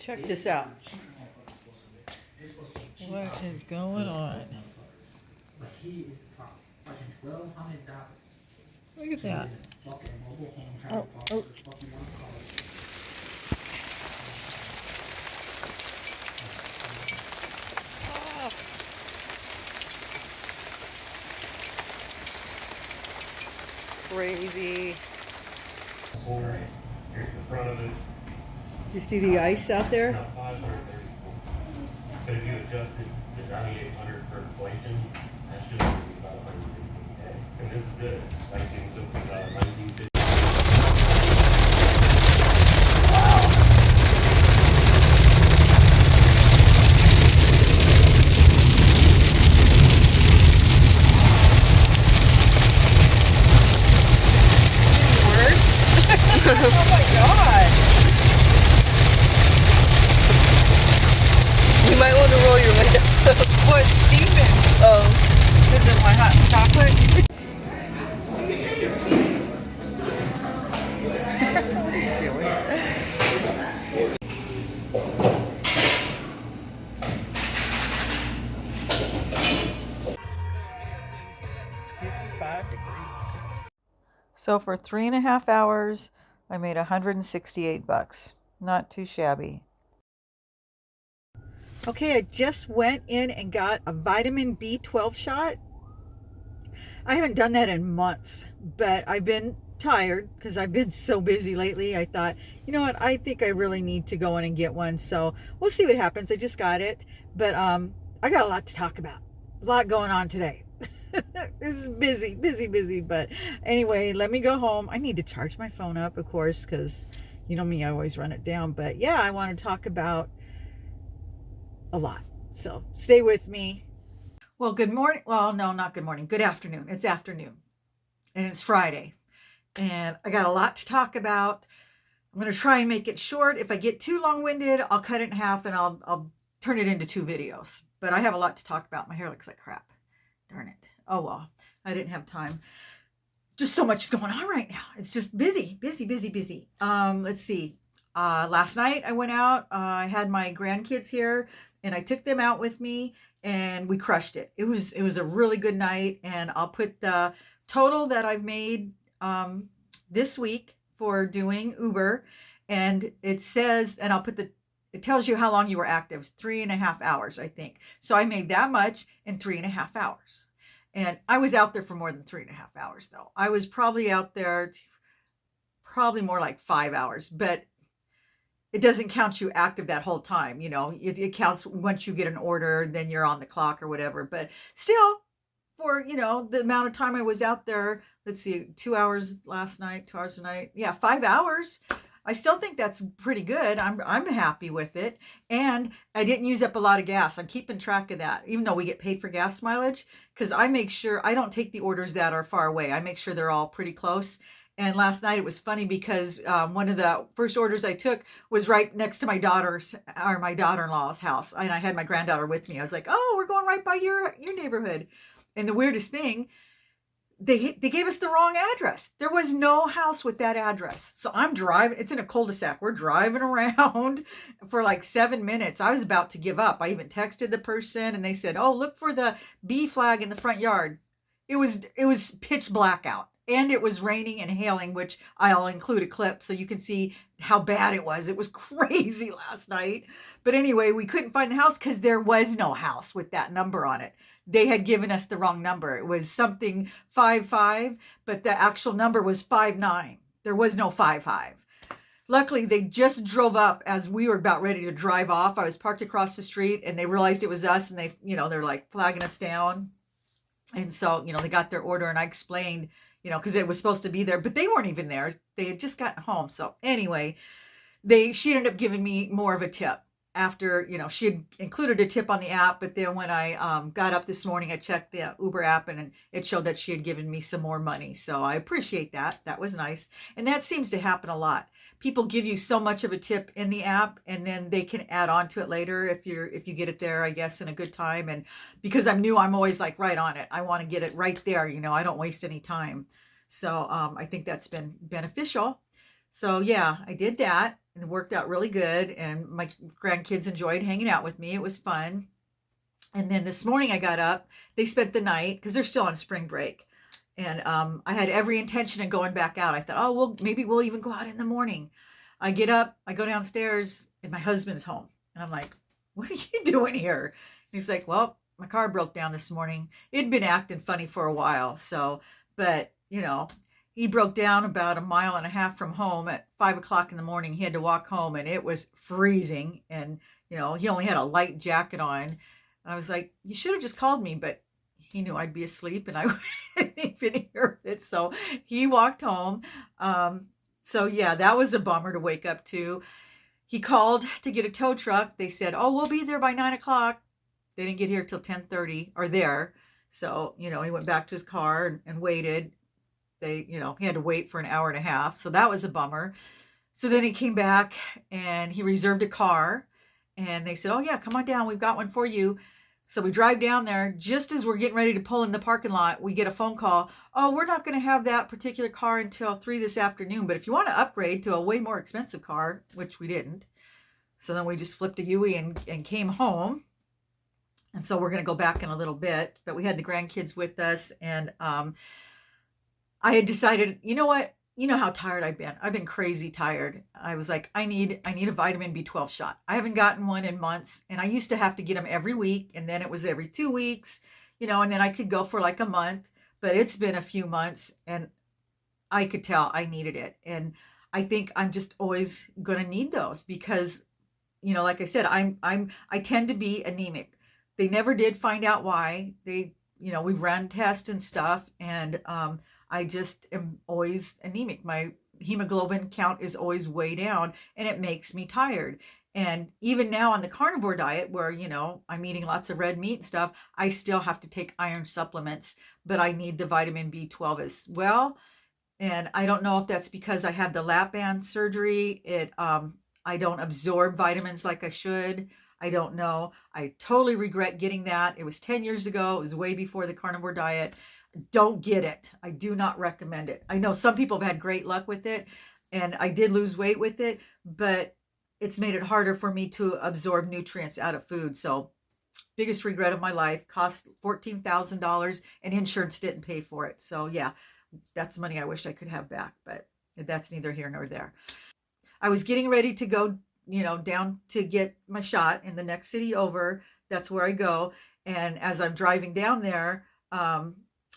Check this out. What is going on? Look at that. Oh, oh. Ah. Crazy. Here's the front of it. Do you see the ice out there? Now 530. But if you adjusted the 9,800 for inflation, that should be about 116K. And this is it. 1950. Oh my god! You might want to roll your window. Oh, it's steaming. Oh. This isn't my hot chocolate. What are you doing? So for 3.5 hours, I made $168. Not too shabby. Okay, I just went in and got a vitamin B12 shot. I haven't done that in months, but I've been tired because I've been so busy lately. I thought, you know what, I think I really need to go in and get one. So we'll see what happens. I just got it, but I got a lot to talk about. A lot going on today. This is busy, but anyway, let me go home. I need to charge my phone up, of course, because you know me, I always run it down. But yeah, I want to talk about a lot, so stay with me. Well, good morning. Well, no, not good morning. Good afternoon. It's afternoon and it's Friday and I got a lot to talk about. I'm going to try and make it short. If I get too long-winded, I'll cut it in half and I'll turn it into 2 videos, but I have a lot to talk about. My hair looks like crap. Darn it. Oh, well, I didn't have time. Just so much is going on right now. It's just busy. Let's see. Last night I went out. I had my grandkids here and I took them out with me and we crushed it. It was a really good night, and I'll put the total that I've made this week for doing Uber, and it says, and it tells you how long you were active, 3.5 hours, I think. So I made that much in 3.5 hours. And I was out there for more than 3.5 hours, though. I was probably out there probably more like 5 hours, but it doesn't count you active that whole time. You know, it counts once you get an order, then you're on the clock or whatever. But still, for, you know, the amount of time I was out there, let's see, 2 hours last night, 2 hours tonight. Yeah, 5 hours. I still think that's pretty good. I'm happy with it. And I didn't use up a lot of gas. I'm keeping track of that, even though we get paid for gas mileage, because I make sure I don't take the orders that are far away. I make sure they're all pretty close. And last night it was funny because one of the first orders I took was right next to my daughter-in-law's house. And I had my granddaughter with me. I was like, oh, we're going right by your neighborhood. And the weirdest thing, they gave us the wrong address. There was no house with that address. So I'm driving. It's in a cul-de-sac. We're driving around for like 7 minutes. I was about to give up. I even texted the person and they said, oh, look for the B flag in the front yard. It was pitch black out. And it was raining and hailing, which I'll include a clip so you can see how bad it was. It was crazy last night. But anyway, we couldn't find the house because there was no house with that number on it. They had given us the wrong number. It was something 55, but the actual number was 59. There was no 55. Luckily, they just drove up as we were about ready to drive off. I was parked across the street and they realized it was us, and they're like flagging us down. And so, they got their order and I explained, because it was supposed to be there, but they weren't even there. They had just gotten home. So anyway, she ended up giving me more of a tip after, she had included a tip on the app, but then when I got up this morning, I checked the Uber app and it showed that she had given me some more money. So I appreciate that. That was nice. And that seems to happen a lot. People give you so much of a tip in the app and then they can add on to it later if you get it there, I guess, in a good time. And because I'm new, I'm always like right on it. I want to get it right there. I don't waste any time. So I think that's been beneficial. So yeah, I did that. and it worked out really good. And my grandkids enjoyed hanging out with me. It was fun. And then this morning I got up. They spent the night because they're still on spring break. And I had every intention of going back out. I thought, oh, well, maybe we'll even go out in the morning. I get up, I go downstairs, and my husband's home. And I'm like, what are you doing here? And he's like, well, my car broke down this morning. It'd been acting funny for a while. So, but, he broke down about a mile and a half from home at 5 o'clock in the morning. He had to walk home and it was freezing. And, he only had a light jacket on. I was like, you should have just called me, but he knew I'd be asleep and I wouldn't even hear it. So he walked home. So yeah, that was a bummer to wake up to. He called to get a tow truck. They said, oh, we'll be there by 9 o'clock. They didn't get here till 10:30 or there. So, he went back to his car and waited. He had to wait for an hour and a half. So that was a bummer. So then he came back and he reserved a car and they said, oh yeah, come on down. We've got one for you. So we drive down there. Just as we're getting ready to pull in the parking lot, we get a phone call. Oh, we're not going to have that particular car until 3 this afternoon. But if you want to upgrade to a way more expensive car, which we didn't. So then we just flipped a Yui and came home. And so we're going to go back in a little bit. But we had the grandkids with us. And I had decided, you know what? You know how tired I've been. I've been crazy tired. I was like, I need a vitamin B12 shot. I haven't gotten one in months. And I used to have to get them every week. And then it was every 2 weeks, and then I could go for like a month. But it's been a few months and I could tell I needed it. And I think I'm just always going to need those because, like I said, I tend to be anemic. They never did find out why. We've ran tests and stuff. And, I just am always anemic. My hemoglobin count is always way down and it makes me tired. And even now on the carnivore diet where, I'm eating lots of red meat and stuff, I still have to take iron supplements, but I need the vitamin B12 as well. And I don't know if that's because I had the lap band surgery. I don't absorb vitamins like I should. I don't know. I totally regret getting that. It was 10 years ago. It was way before the carnivore diet. Don't get it. I do not recommend it. I know some people have had great luck with it and I did lose weight with it, but it's made it harder for me to absorb nutrients out of food. So biggest regret of my life, cost $14,000 and insurance didn't pay for it. So yeah, that's money I wish I could have back, but that's neither here nor there. I was getting ready to go, down to get my shot in the next city over. That's where I go. And as I'm driving down there,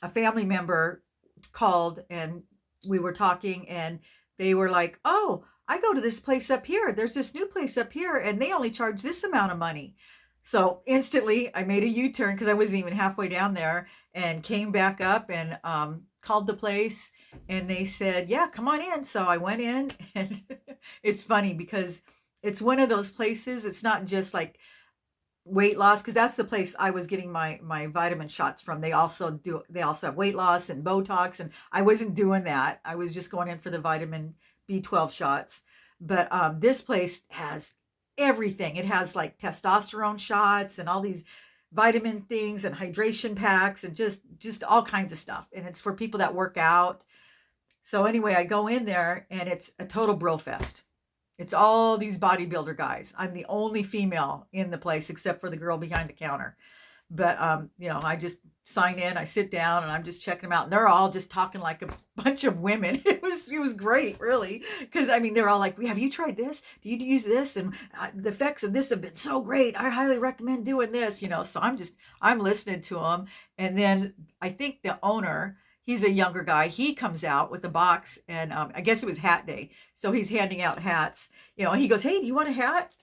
a family member called and we were talking and they were like, oh, I go to this place up here. There's this new place up here and they only charge this amount of money. So instantly I made a U-turn because I wasn't even halfway down there and came back up and called the place and they said, yeah, come on in. So I went in and it's funny because it's one of those places. It's not just like weight loss, because that's the place I was getting my vitamin shots from. They also have weight loss and Botox, and I wasn't doing that. I was just going in for the vitamin B12 shots. But this place has everything. It has like testosterone shots and all these vitamin things and hydration packs and just all kinds of stuff. And it's for people that work out. So anyway, I go in there and it's a total bro fest. It's all these bodybuilder guys. I'm the only female in the place except for the girl behind the counter. But, I just sign in, I sit down and I'm just checking them out. And they're all just talking like a bunch of women. It was great, really. Because, they're all like, have you tried this? Do you use this? And the effects of this have been so great. I highly recommend doing this, So I'm listening to them. And then I think the owner, he's a younger guy. He comes out with a box and I guess it was hat day. So he's handing out hats, he goes, hey, do you want a hat?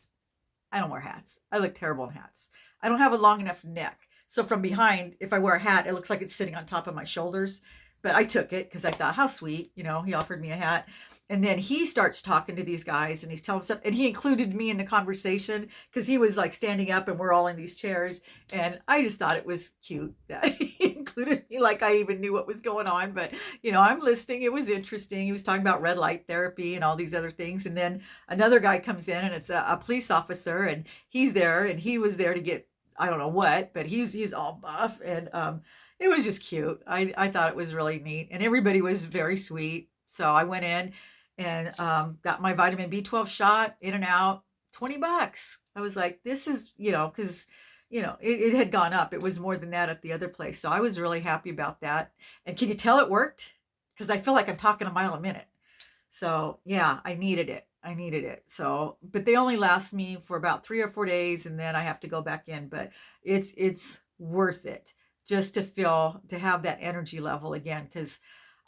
I don't wear hats. I look terrible in hats. I don't have a long enough neck. So from behind, if I wear a hat, it looks like it's sitting on top of my shoulders. But I took it because I thought, how sweet, he offered me a hat. And then he starts talking to these guys and he's telling them stuff. And he included me in the conversation because he was like standing up and we're all in these chairs. And I just thought it was cute that he included me like I even knew what was going on. But, I'm listening. It was interesting. He was talking about red light therapy and all these other things. And then another guy comes in and it's a police officer and he's there and he was there to get, I don't know what, but he's all buff. And it was just cute. I thought it was really neat. And everybody was very sweet. So I went in and got my vitamin B12 shot in and out, $20. I was like, this is, because, it had gone up. It was more than that at the other place. So I was really happy about that. And can you tell it worked? Because I feel like I'm talking a mile a minute. So yeah, I needed it. I needed it. So, but they only last me for about 3 or 4 days, and then I have to go back in. But it's worth it just to have that energy level again, because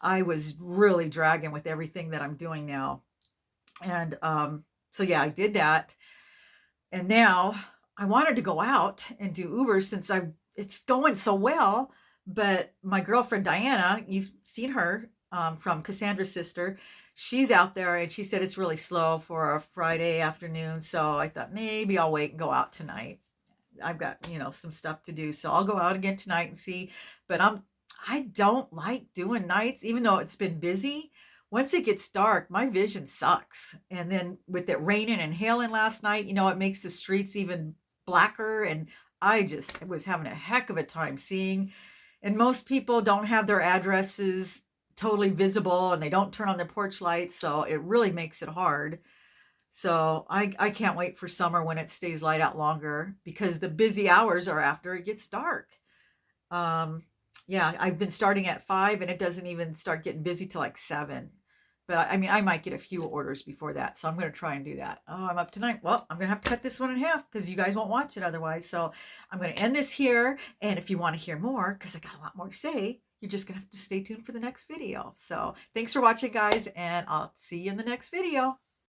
I was really dragging with everything that I'm doing now. And so yeah, I did that, and now I wanted to go out and do Uber since it's going so well. But my girlfriend Diana, you've seen her from Cassandra's sister, she's out there and she said it's really slow for a Friday afternoon. So I thought maybe I'll wait and go out tonight. I've got, some stuff to do. So I'll go out again tonight and see. But I don't like doing nights, even though it's been busy. Once it gets dark, my vision sucks. And then with it raining and hailing last night, it makes the streets even blacker. And I just was having a heck of a time seeing. And most people don't have their addresses totally visible and they don't turn on their porch lights. So it really makes it hard. So I can't wait for summer when it stays light out longer, because the busy hours are after it gets dark. Um, yeah, I've been starting at 5 and it doesn't even start getting busy till like 7. But I mean, I might get a few orders before that. So I'm going to try and do that. Oh, I'm up tonight. Well, I'm going to have to cut this one in half because you guys won't watch it otherwise. So I'm going to end this here. And if you want to hear more, because I got a lot more to say, you're just going to have to stay tuned for the next video. So thanks for watching, guys, and I'll see you in the next video.